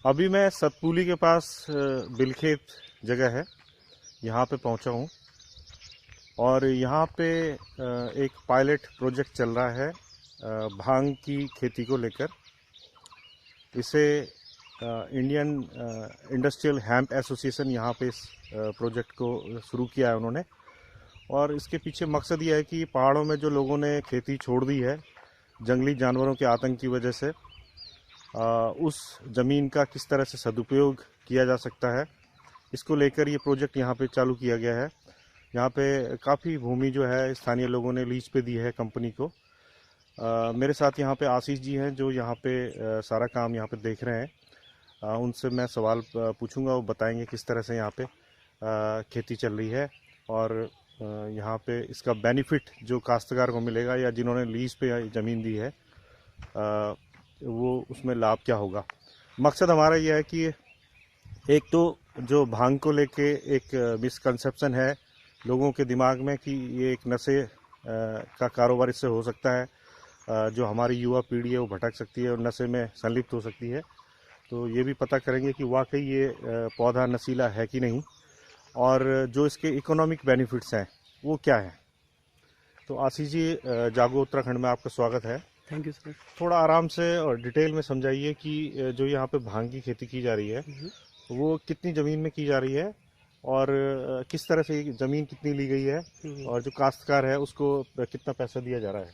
अभी मैं सतपुली के पास बिलखेत जगह है, यहाँ पे पहुँचा हूँ और यहाँ पे एक पायलट प्रोजेक्ट चल रहा है भांग की खेती को लेकर। इसे इंडियन इंडस्ट्रियल हेम्प एसोसिएशन यहाँ पे इस प्रोजेक्ट को शुरू किया है उन्होंने। और इसके पीछे मकसद ये है कि पहाड़ों में जो लोगों ने खेती छोड़ दी है जंगली जानवरों के आतंक की वजह से, उस ज़मीन का किस तरह से सदुपयोग किया जा सकता है, इसको लेकर ये प्रोजेक्ट यहाँ पे चालू किया गया है। यहाँ पे काफ़ी भूमि जो है स्थानीय लोगों ने लीज पे दी है कंपनी को। मेरे साथ यहाँ पे आशीष जी हैं जो यहाँ पे सारा काम यहाँ पे देख रहे हैं। उनसे मैं सवाल पूछूंगा, वो बताएंगे किस तरह से यहाँ पे खेती चल रही है और यहाँ पे इसका बेनिफिट जो काश्तकार को मिलेगा या जिन्होंने लीज पे ज़मीन दी है वो उसमें लाभ क्या होगा। मकसद हमारा यह है कि एक तो जो भांग को लेके एक मिसकंसेप्शन है लोगों के दिमाग में कि ये एक नशे का कारोबार इससे हो सकता है, जो हमारी युवा पीढ़ी है वो भटक सकती है और नशे में संलिप्त हो सकती है। तो ये भी पता करेंगे कि वाकई ये पौधा नशीला है कि नहीं और जो इसके इकोनॉमिक बेनिफिट्स हैं वो क्या है। तो आशीष जी, जागो उत्तराखंड में आपका स्वागत है। Thank you sir. थोड़ा थोड़ा आराम से और डिटेल में समझाइए कि जो यहाँ पे भांग की खेती की जा रही है वो कितनी ज़मीन में की जा रही है और किस तरह से ज़मीन कितनी ली गई है और जो काश्तकार है उसको कितना पैसा दिया जा रहा है।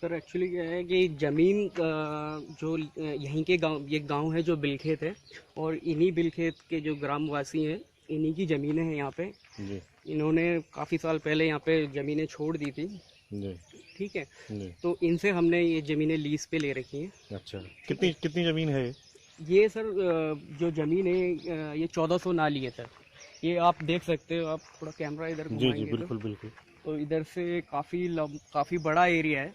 सर एक्चुअली क्या है कि ज़मीन जो यहीं के गांव, ये गांव है जो बिलखेत है और इन्हीं बिलखेत के जो ग्रामवासी हैं इन्हीं की ज़मीनें हैं यहाँ पे जी इन्होंने काफ़ी साल पहले यहाँ पे ज़मीनें छोड़ दी थी जी ठीक है जी। तो इनसे हमने ये ज़मीनें लीज पे ले रखी हैं। अच्छा, कितनी कितनी ज़मीन है ये सर जो ज़मीन है ये 1400 नाली है सर। ये आप देख सकते हो, आप थोड़ा कैमरा इधर जी जी घुमाएंगे बिल्कुल बिल्कुल। तो इधर से काफ़ी बड़ा एरिया है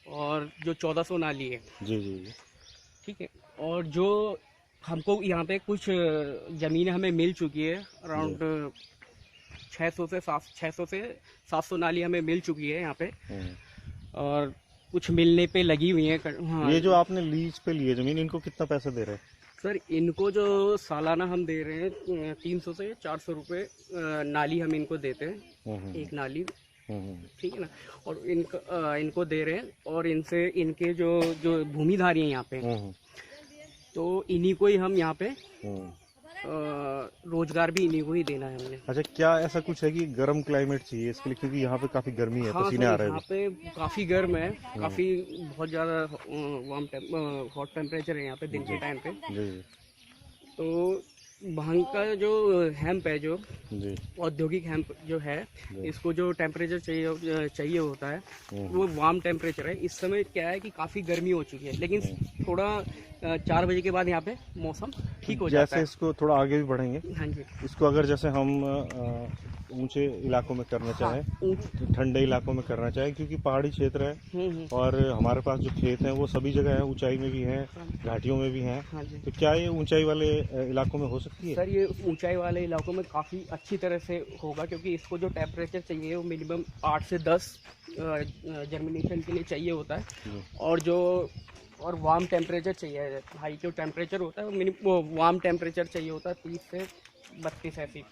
और जो 1400 नाली है जी जी जी। ठीक है। और जो हमको यहाँ पे कुछ ज़मीनें हमें मिल चुकी है अराउंड 600 से 700 नाली हमें मिल चुकी है यहाँ पे और कुछ मिलने पे लगी हुई है। हाँ, ये जो आपने लीज पे लिए ज़मीन, इनको कितना पैसा दे रहे हैं? सर इनको जो सालाना हम दे रहे हैं 300 से 400 रुपये नाली हम इनको देते हैं, एक नाली ठीक है ना। और इनको दे रहे हैं और इनसे इनके जो जो भूमिधारी हैं यहाँ पे तो इन्हीं को ही हम यहाँ पे रोजगार भी इन्हीं को ही देना है हमने। अच्छा, क्या ऐसा कुछ है कि गर्म क्लाइमेट चाहिए इसके लिए, क्योंकि यहाँ पे काफी गर्मी है, हाँ पसीने आ रहे हैं यहाँ पे काफ़ी गर्म है, काफ़ी बहुत ज़्यादा हॉट टेम्परेचर है यहाँ पे दिन के टाइम पे। जी तो भांग का जो हेम्प है, जो जी औद्योगिक हेम्प जो है, इसको जो टेम्परेचर चाहिए होता है वो वार्म टेम्परेचर है। इस समय क्या है कि काफ़ी गर्मी हो चुकी है लेकिन थोड़ा 4 बजे के बाद यहाँ पे मौसम ठीक हो जाता है। जैसे इसको थोड़ा आगे भी बढ़ेंगे, हाँ जी। इसको अगर जैसे हम ऊंचे इलाकों में करना चाहें, तो ठंडे इलाकों में करना चाहें, क्योंकि पहाड़ी क्षेत्र है और हमारे पास जो खेत हैं वो सभी जगह है, ऊंचाई में भी हैं, घाटियों में भी हैं। हाँ जी। तो क्या ये ऊंचाई वाले इलाकों में हो सकती है? सर ये ऊंचाई वाले इलाकों में काफ़ी अच्छी तरह से होगा क्योंकि इसको जो टेम्परेचर चाहिए वो मिनिमम 8 से 10 जर्मिनेशन के लिए चाहिए होता है। और वार्म टेम्परेचर चाहिए, हाई जो टेम्परेचर होता है वो वार्म टेम्परेचर चाहिए होता है 30 से 32 ऐसी।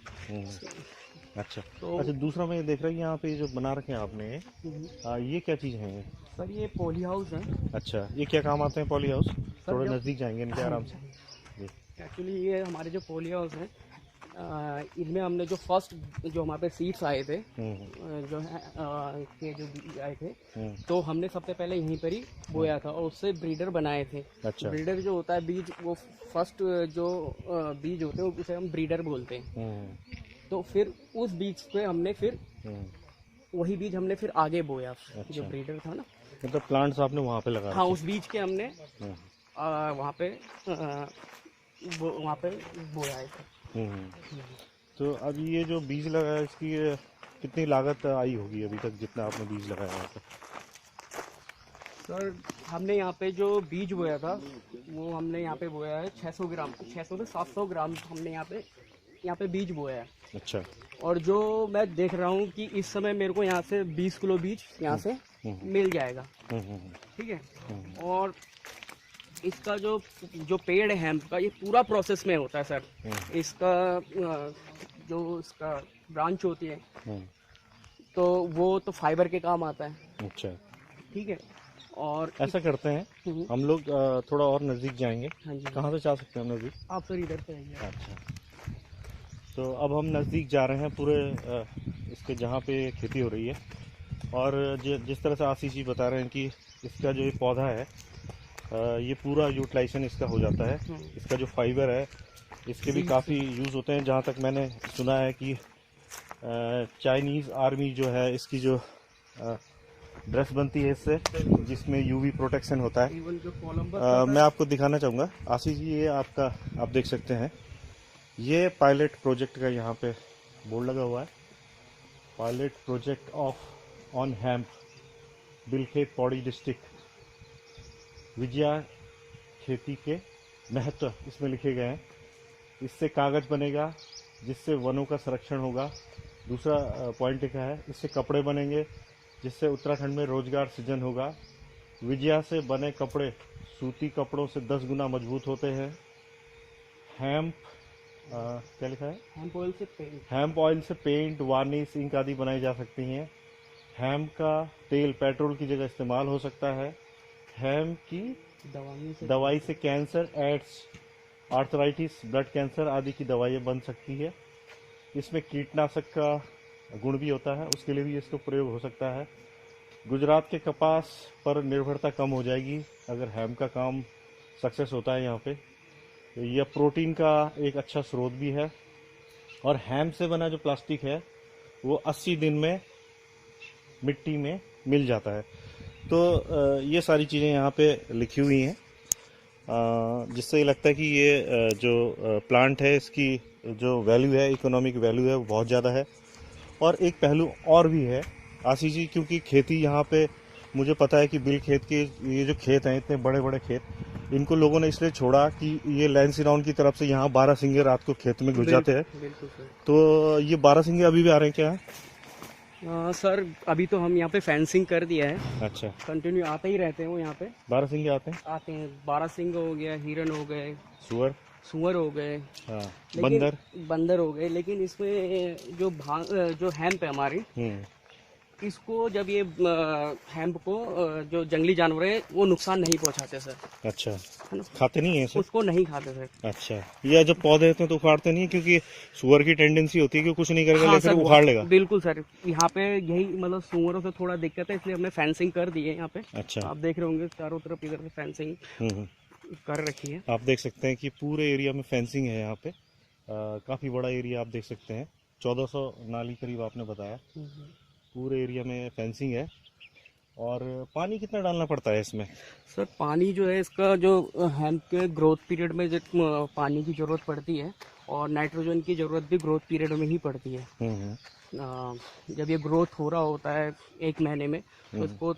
अच्छा तो अच्छा, दूसरा मैं ये देख रहा हूँ यहाँ पे जो बना रखे हैं आपने, ये क्या चीज़ है? सर ये पॉली हाउस है। अच्छा, ये क्या काम आते हैं पॉली हाउस? थोड़ा नज़दीक जाएंगे इनके आराम से। एक्चुअली ये हमारे जो पॉली हाउस है इनमें हमने जो फर्स्ट जो हमारे पे सीड्स आए थे जो है के जो बीज आए थे तो हमने सबसे पहले यहीं पर ही बोया था और उससे ब्रीडर बनाए थे। अच्छा। ब्रीडर जो होता है बीज, वो फर्स्ट जो बीज होते हैं उसे हम ब्रीडर बोलते हैं। तो फिर उस बीज पे हमने फिर वही बीज हमने फिर आगे बोया। अच्छा। जो ब्रीडर था ना, मतलब प्लांट्स आपने वहाँ पे लगा? हाँ, उस बीज के हमने वहाँ पे बोया है। तो अब ये जो बीज लगाया इसकी कितनी लागत आई होगी अभी तक, जितना आपने बीज लगाया यहाँ पे? सर हमने यहाँ पे जो बीज बोया था वो हमने यहाँ पे बोया है 600 ग्राम, 600 से 700 ग्राम हमने यहाँ पे बीज बोया है। अच्छा। और जो मैं देख रहा हूँ कि इस समय मेरे को यहाँ से 20 किलो बीज यहाँ से मिल जाएगा, ठीक है। और इसका जो पेड़ है हेम्प का, ये पूरा प्रोसेस में होता है सर। इसका जो इसका ब्रांच होती है तो वो तो फाइबर के काम आता है। अच्छा, ठीक है। और ऐसा करते हैं हम लोग थोड़ा और नज़दीक जाएंगे। हाँ जी, कहाँ से जा सकते हैं हम नज़दीक? आप सर इधर से आइए। अच्छा, तो अब हम नज़दीक जा रहे हैं पूरे इसके जहाँ पे खेती हो रही है। और जिस तरह से आशीष जी बता रहे हैं कि इसका जो ये पौधा है ये पूरा यूटिलाइजेशन इसका हो जाता है। इसका जो फाइबर है इसके भी काफ़ी यूज़ होते हैं। जहाँ तक मैंने सुना है कि चाइनीज़ आर्मी जो है इसकी जो ड्रेस बनती है इससे, जिसमें यूवी प्रोटेक्शन होता है। मैं आपको दिखाना चाहूँगा आशीष जी, ये आपका आप देख सकते हैं, ये पायलट प्रोजेक्ट का यहाँ पे बोर्ड लगा हुआ है। Pilot project of on hemp, Bilkhet Pauri district. विजया खेती के महत्व इसमें लिखे गए हैं। इससे कागज़ बनेगा जिससे वनों का संरक्षण होगा। दूसरा पॉइंट लिखा है, इससे कपड़े बनेंगे जिससे उत्तराखंड में रोजगार सृजन होगा। विजया से बने कपड़े सूती कपड़ों से 10 गुना मजबूत होते हैं। हेम्प क्या लिखा है? हेम्प ऑयल से पेंट, वार्निश, इंक आदि बनाई जा सकती हैं। हेम्प का तेल पेट्रोल की जगह इस्तेमाल हो सकता है। हेम्प की दवाई से cancer, AIDS, arthritis, blood cancer आदि की दवाइयाँ बन सकती है। इसमें कीटनाशक का गुण भी होता है, उसके लिए भी इसका प्रयोग हो सकता है। गुजरात के कपास पर निर्भरता कम हो जाएगी अगर हेम्प का काम सक्सेस होता है यहाँ पे। यह प्रोटीन का एक अच्छा स्रोत भी है। और हेम्प से बना जो प्लास्टिक है वो 80 दिन में मिट्टी में मिल जाता है। तो ये सारी चीज़ें यहाँ पे लिखी हुई हैं, जिससे ये लगता है कि ये जो प्लांट है इसकी जो वैल्यू है, इकोनॉमिक वैल्यू है, वो बहुत ज़्यादा है। और एक पहलू और भी है आशीष जी, क्योंकि खेती यहाँ पे मुझे पता है कि बिल खेत के ये जो खेत हैं, इतने बड़े बड़े खेत, इनको लोगों ने इसलिए छोड़ा कि ये लैंडसीराउंड की तरफ से यहाँ 12 सिंगे रात को खेत में घुस जाते हैं। तो ये 12 सिंगे अभी भी आ रहे हैं क्या? सर अभी तो हम यहाँ पे फेंसिंग कर दिया है। अच्छा, कंटिन्यू आते ही रहते हैं वो यहाँ पे। 12 सिंगे आते हैं 12 सिंह हो गया, हिरन हो गए, सुअर हो गए, बंदर हो गए। लेकिन इसमें जो हेम्प है हमारी, इसको जब ये हेम्प को जो जंगली जानवर है वो नुकसान नहीं पहुंचाते सर। अच्छा, है ना? खाते नहीं है सर? उसको नहीं खाते सर। अच्छा, ये जब पौधे होते हैं तो उखाड़ते नहीं, क्योंकि सुअर की टेंडेंसी होती है कि कुछ नहीं करेगा, लेकिन उखाड़ लेगा। बिल्कुल सर, यहाँ पे यही मतलब सुअरों से थोड़ा दिक्कत है, इसलिए हमने फेंसिंग कर दी है यहाँ पे। अच्छा, आप देख रहे होंगे चारों तरफ इधर से फेंसिंग कर रखी है। आप देख सकते हैं कि पूरे एरिया में फेंसिंग है यहाँ पे। काफ़ी बड़ा एरिया आप देख सकते हैं, 1400 नाली करीब आपने बताया। पूरे एरिया में फेंसिंग है। और पानी कितना डालना पड़ता है इसमें? सर पानी जो है इसका, जो हेम्प के ग्रोथ पीरियड में जब पानी की ज़रूरत पड़ती है, और नाइट्रोजन की ज़रूरत भी ग्रोथ पीरियड में ही पड़ती है। जब ये ग्रोथ हो रहा होता है 1 महीने में, तो इसको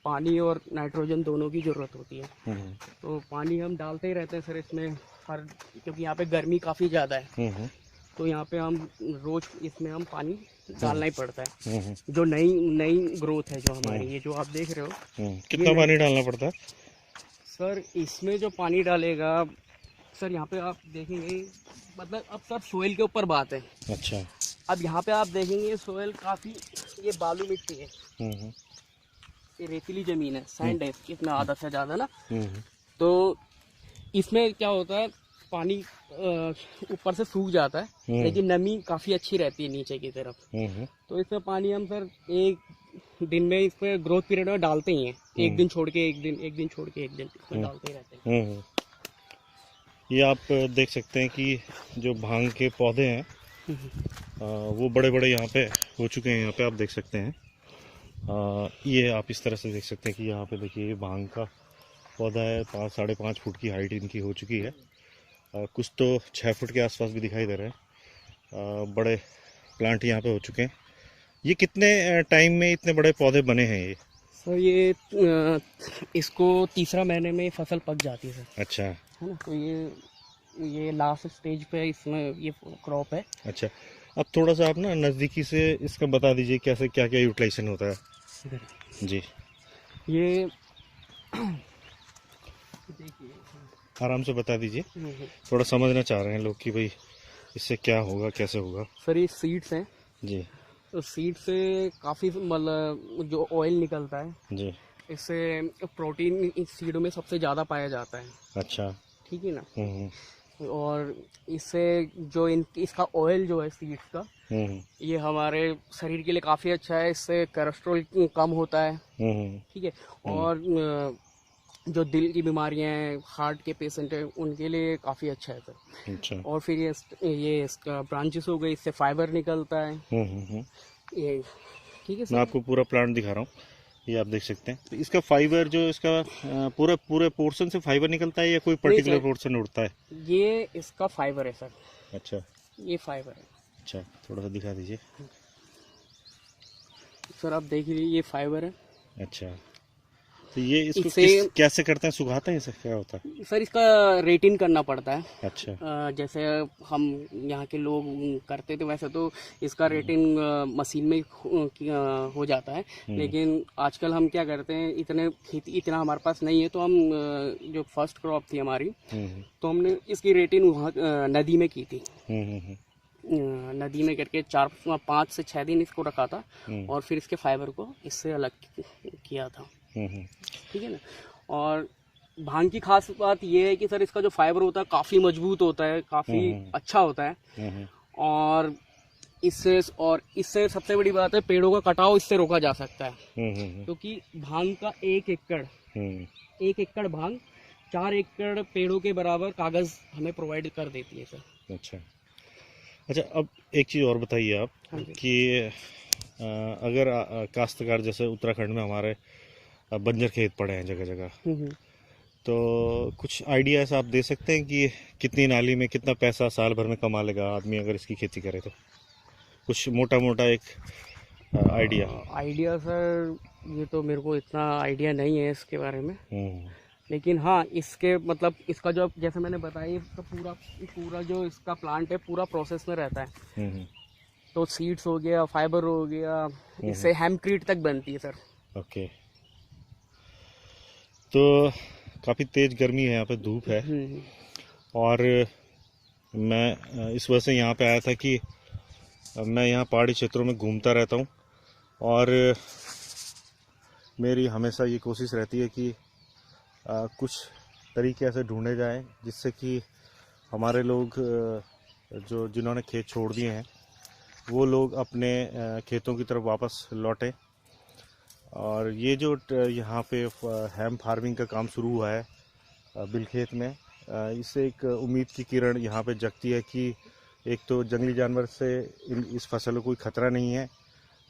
पानी और नाइट्रोजन दोनों की ज़रूरत होती है। तो पानी हम डालते ही रहते हैं सर इसमें हर, क्योंकि यहाँ पे गर्मी काफ़ी ज़्यादा है, तो यहाँ पे हम रोज इसमें हम पानी डालना ही पड़ता है। जो नई ग्रोथ है जो हमारी, ये जो आप देख रहे हो, कितना पानी डालना पड़ता है सर? इसमें जो पानी डालेगा सर, यहाँ पे आप देखेंगे, मतलब अब सर सोइल के ऊपर बात है। अच्छा, अब यहाँ पे आप देखेंगे सोइल काफी, ये बालू मिट्टी है, ये रेतीली जमीन है, सैंड है इसमें आधा से ज्यादा ना। तो इसमें क्या होता है, पानी ऊपर से सूख जाता है, लेकिन नमी काफी अच्छी रहती है नीचे की तरफ। तो इसमें पानी हम सर एक दिन में, इसमें ग्रोथ पीरियड में डालते ही हैं। एक दिन छोड़ के एक दिन, एक दिन छोड़ के एक दिन, इसमें डालते ही रहते हैं। ये आप देख सकते हैं कि जो भांग के पौधे हैं वो बड़े बड़े यहाँ पे हो चुके हैं। यहाँ पे आप देख सकते हैं, ये आप इस तरह से देख सकते हैं कि यहाँ पे देखिए ये भांग का पौधा है, 5-5.5 फुट की हाइट इनकी हो चुकी है। कुछ तो 6 फुट के आसपास भी दिखाई दे रहे हैं। बड़े प्लांट यहाँ पे हो चुके हैं। ये कितने टाइम में इतने बड़े पौधे बने हैं ये? सर ये इसको 3रा महीने में फसल पक जाती है सर। अच्छा, है ना? तो ये लास्ट स्टेज पे इसमें ये क्रॉप है। अच्छा, अब थोड़ा सा आप ना नज़दीकी से इसका बता दीजिए कैसे क्या क्या यूटिलाइजेशन होता है जी। ये देखिए आराम से बता दीजिए, थोड़ा समझना चाह रहे हैं लोग कि भाई इससे क्या होगा, कैसे होगा। सर ये सीड्स हैं जी तो सीड से काफ़ी मतलब जो ऑयल निकलता है जी। इससे प्रोटीन इस सीडों में सबसे ज़्यादा पाया जाता है। अच्छा। ठीक है ना। हम्म और इससे जो इसका ऑयल जो है सीड्स का, हम्म ये हमारे शरीर के लिए काफ़ी अच्छा है। इससे कोलेस्ट्रॉल कम होता है। हम्म ठीक है। और जो दिल की बीमारियां हैं, हार्ट के पेशेंट हैं, उनके लिए काफ़ी अच्छा है सर। अच्छा। और फिर ये इसका ब्रांचेस हो गई, इससे फाइबर निकलता है। ये ठीक है मैं सर। आपको पूरा प्लांट दिखा रहा हूँ, ये आप देख सकते हैं। तो इसका फाइबर जो इसका पूरा पूरे पोर्शन से फाइबर निकलता है या कोई नहीं पर्टिकुलर सर, पोर्शन उड़ता है? ये इसका फाइबर है सर। अच्छा ये फाइबर है। अच्छा, थोड़ा सा दिखा दीजिए। सर आप देख लीजिए, ये फाइबर है। अच्छा, तो ये इसको इससे कैसे करते हैं, सुखाते हैं, इसे क्या होता है? सर इसका रेटिन करना पड़ता है। अच्छा। जैसे हम यहाँ के लोग करते थे वैसे तो इसका रेटिन मशीन में हो जाता है। लेकिन आजकल हम क्या करते हैं, इतने खेती इतना हमारे पास नहीं है, तो हम जो फर्स्ट क्रॉप थी हमारी, तो हमने इसकी रेटिन वहाँ नदी में की थी। नदी में करके 5 से 6 दिन इसको रखा था और फिर इसके फाइबर को इससे अलग किया था। ठीक है ना। और भांग की खास बात यह है कि सर इसका जो फाइबर होता है काफ़ी मजबूत होता है, काफ़ी अच्छा होता है। और इससे सबसे बड़ी बात है, पेड़ों का कटाव इससे रोका जा सकता है। क्योंकि भांग का 1 एकड़ भांग 4 एकड़ पेड़ों के बराबर कागज हमें प्रोवाइड कर देती है सर। अच्छा अच्छा, अब एक चीज़ और बताइए आप कि अगर काश्तकार जैसे उत्तराखंड में हमारे बंजर खेत पड़े हैं जगह जगह, तो कुछ आइडियाज आप दे सकते हैं कि कितनी नाली में कितना पैसा साल भर में कमा लेगा आदमी अगर इसकी खेती करे? तो कुछ मोटा मोटा एक आइडिया सर, ये तो मेरे को इतना आइडिया नहीं है इसके बारे में। लेकिन हाँ, इसके मतलब इसका जो जैसे मैंने बताया, इसका पूरा जो इसका प्लांट है पूरा प्रोसेस में रहता है। तो सीड्स हो गया, फाइबर हो गया, इससे हेम्क्रीट तक बनती है सर। ओके, तो काफ़ी तेज़ गर्मी है, यहाँ पे धूप है। और मैं इस वजह से यहाँ पे आया था कि मैं यहाँ पहाड़ी क्षेत्रों में घूमता रहता हूँ और मेरी हमेशा ये कोशिश रहती है कि कुछ तरीके ऐसे ढूंढे जाएं जिससे कि हमारे लोग जिन्होंने खेत छोड़ दिए हैं वो लोग अपने खेतों की तरफ वापस लौटें। और ये जो यहाँ पे हैम फार्मिंग का काम शुरू हुआ है बिलखेत में, इससे एक उम्मीद की किरण यहाँ पे जगती है कि एक तो जंगली जानवर से इस फसल को कोई खतरा नहीं है,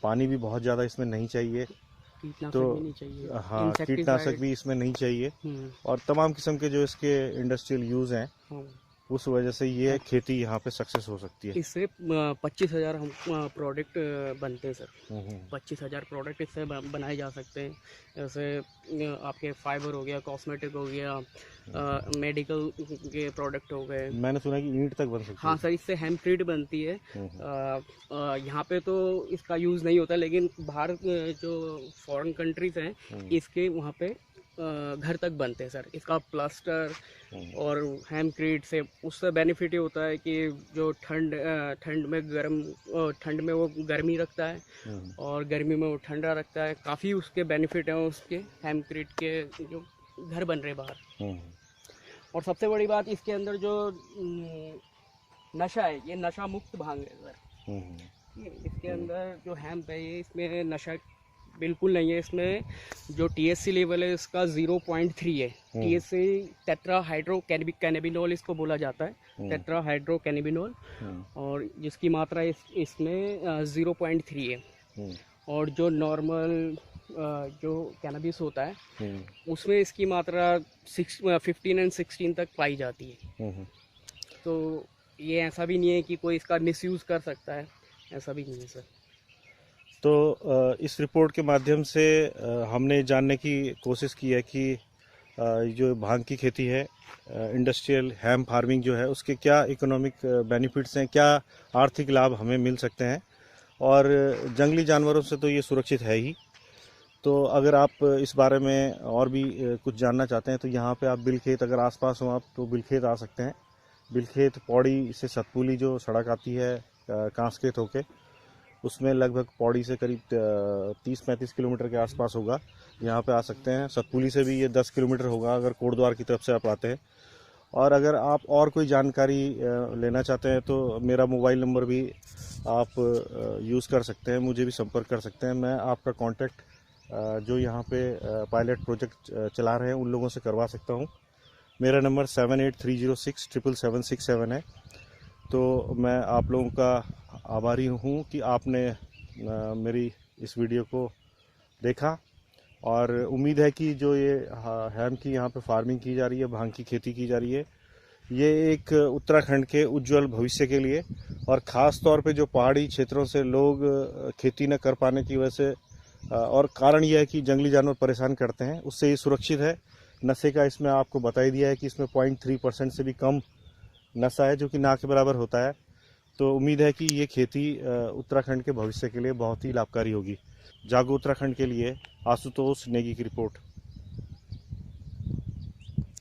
पानी भी बहुत ज़्यादा इसमें नहीं चाहिए, तो भी नहीं चाहिए, हाँ कीटनाशक भी इसमें नहीं चाहिए, और तमाम किस्म के जो इसके इंडस्ट्रियल यूज़ हैं उस वजह से ये खेती यहाँ पे सक्सेस हो सकती है। इससे 25,000 हम प्रोडक्ट बनते हैं सर। 25,000 प्रोडक्ट इससे बनाए जा सकते हैं। जैसे आपके फाइबर हो गया, कॉस्मेटिक हो गया, मेडिकल के प्रोडक्ट हो गए। मैंने सुना कि ईंट तक बन सकती है। हाँ सर, इससे हेम्क्रीट बनती है। यहाँ पे तो इसका यूज़ नहीं होता, लेकिन बाहर जो फॉरेन कंट्रीज हैं इसके वहाँ पे घर तक बनते हैं सर। इसका प्लास्टर और हेम्क्रीट से उससे बेनिफिट ये होता है कि जो ठंड में वो गर्मी रखता है और गर्मी में वो ठंडा रखता है। काफ़ी उसके बेनिफिट हैं उसके हेम्क्रीट के जो घर बन रहे बाहर। और सबसे बड़ी बात, इसके अंदर जो नशा है, ये नशा मुक्त भांग है सर। इसके अंदर जो हेम्प है, ये इसमें नशा बिल्कुल नहीं है। इसमें जो THC लेवल है इसका 0.3 है। THC टेट्रा हाइड्रो कैनेबिनोल इसको बोला जाता है, टेट्रा हाइड्रो कैनेबिनोल, और जिसकी मात्रा इसमें 0.3 है। और जो नॉर्मल जो कैनबिस होता है उसमें इसकी मात्रा 15 और 16 तक पाई जाती है। तो ये ऐसा भी नहीं है कि कोई इसका मिसयूज़ कर सकता है, ऐसा भी नहीं है सर। तो इस रिपोर्ट के माध्यम से हमने जानने की कोशिश की है कि जो भांग की खेती है, इंडस्ट्रियल हैम फार्मिंग जो है, उसके क्या इकोनॉमिक बेनिफिट्स हैं, क्या आर्थिक लाभ हमें मिल सकते हैं। और जंगली जानवरों से तो ये सुरक्षित है ही, तो अगर आप इस बारे में और भी कुछ जानना चाहते हैं तो यहाँ पे आप बिलखेत, अगर आसपास हो आप तो बिलखेत आ सकते हैं। बिलखेत पौड़ी से सतपुली जो सड़क आती है कांसखेत होके, उसमें लगभग पौड़ी से करीब 30-35 किलोमीटर के आसपास होगा। यहाँ पे आ सकते हैं। सतपुली से भी ये 10 किलोमीटर होगा अगर कोटद्वार की तरफ से आप आते हैं। और अगर आप और कोई जानकारी लेना चाहते हैं तो मेरा मोबाइल नंबर भी आप यूज़ कर सकते हैं, मुझे भी संपर्क कर सकते हैं। मैं आपका कांटेक्ट जो यहाँ पे पायलट प्रोजेक्ट चला रहे हैं उन लोगों से करवा सकता हूँ। मेरा नंबर 7830677767 है। तो मैं आप लोगों का आभारी हूँ कि आपने मेरी इस वीडियो को देखा, और उम्मीद है कि जो ये हैम की यहाँ पे फार्मिंग की जा रही है, भांग की खेती की जा रही है, ये एक उत्तराखंड के उज्जवल भविष्य के लिए, और ख़ास तौर पे जो पहाड़ी क्षेत्रों से लोग खेती न कर पाने की वजह से, और कारण यह है कि जंगली जानवर परेशान करते हैं, उससे ये सुरक्षित है। नशे का इसमें आपको बता ही दिया है कि इसमें 0.3% से भी कम नशा है, जो कि ना के बराबर होता है। तो उम्मीद है कि ये खेती उत्तराखंड के भविष्य के लिए बहुत ही लाभकारी होगी। जागो उत्तराखंड के लिए आशुतोष नेगी की रिपोर्ट।